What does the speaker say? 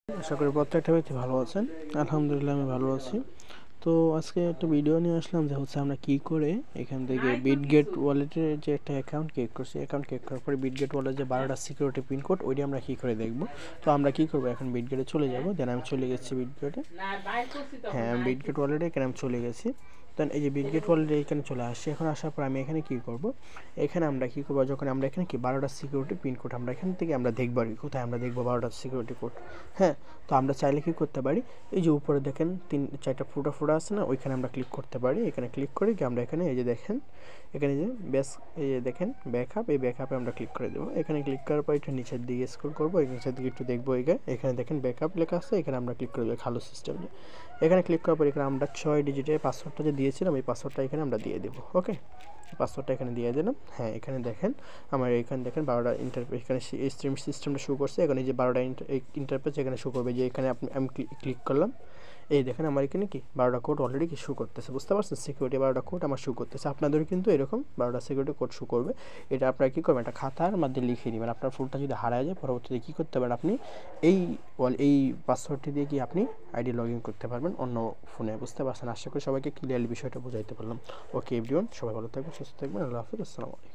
আশা করি প্রত্যেকটা ব্যক্তি ভালো আছেন। আলহামদুলিল্লাহ আমি ভালো আছি। তো আজকে একটা ভিডিও নিয়ে আসলাম যে হচ্ছে আমরা কি করে এখান থেকে বিটগেট ওয়ালেটের যে একটা অ্যাকাউন্ট ক্রিয়েট করছি, অ্যাকাউন্ট ক্রিয়েট করার পরে বিটগেট ওয়ালেট যে 12টা সিকিউরিটি পিনকোড ওইটা আমরা কী করে দেখব। তো আমরা কী করবো, এখন বিটগেটে চলে যাব। দেন আমি চলে গেছি বিটগেটে। হ্যাঁ, আমি বিটগেট ওয়ালেটে এখানে আমি চলে গেছি। দেন এই যে বিটগেট ওয়ালেটে এখানে চলে আসছি। এখন আসার পর আমি এখানে কী করব, এখানে আমরা কী করবো, যখন আমরা এখানে কি 12টা সিকিউরিটি পিনকোড আমরা এখান থেকে আমরা দেখবো আর কি, কোথায় আমরা দেখবো 12টা সিকিউরিটি কোড। হ্যাঁ, তো আমরা চাইলে কী করতে পারি, এই যে উপরে দেখেন 3-4টা ফোটা আছে না, ওইখানে আমরা ক্লিক করতে পারি। এখানে ক্লিক করে কি আমরা এখানে এই যে দেখেন, এখানে যে এই যে দেখেন ব্যাকআপ, এই ব্যাকআপে আমরা ক্লিক করে দেবো। এখানে ক্লিক করার পর এটা নিচের দিকে স্ক্রল করবো, এই নিচের দিকে একটু দেখবো। এখানে দেখেন ব্যাকআপ লেখা আছে, এখানে আমরা ক্লিক করে দেবো ভালো সিস্টেমে। এখানে ক্লিক করার পর এখানে আমরা 6 ডিজিটের পাসওয়ার্ডটা যে দিয়েছিলাম, এই পাসওয়ার্ডটা এখানে আমরা দিয়ে দেবো। ওকে, পাসওয়ার্ডটা এখানে দিয়ে দিলাম। হ্যাঁ, এখানে দেখেন আমার এখানে দেখেন 12টা ইন্টারফেস, এখানে স্ট্রিম সিস্টেমটা শো করছে। এখানে যে 12টা ইন্টারফেস এখানে শো করবে, যে এখানে আমি ক্লিক করলাম। এই দেখেন আমার এখানে কি 12টা কোড অলরেডি কি শো করতেছে, বুঝতে পারছেন? সিকিউরিটি 12টা কোড আমার শো করতেছে। আপনাদেরও কিন্তু এরকম 12টা সিকিউরিটি কোড শো করবে। এটা আপনারা কী করবেন, একটা খাতার মধ্যে লিখে নেবেন। আপনার ফোনটা যদি হারায় যায়, পরবর্তীতে কী করতে পারেন, আপনি এই পাসওয়ার্ডটি দিয়ে কি আপনি আইডি লগ ইন করতে পারবেন অন্য ফোনে, বুঝতে পারছেন? আশা করি সবাইকে ক্লিয়ারলি বিষয়টা বোঝাইতে পারলাম। ওকে এভরিওয়ান, সবাই ভালো থাকবেন, সুস্থ থাকবেন। আল্লাহ হাফিজ, আসসালামু আলাইকুম।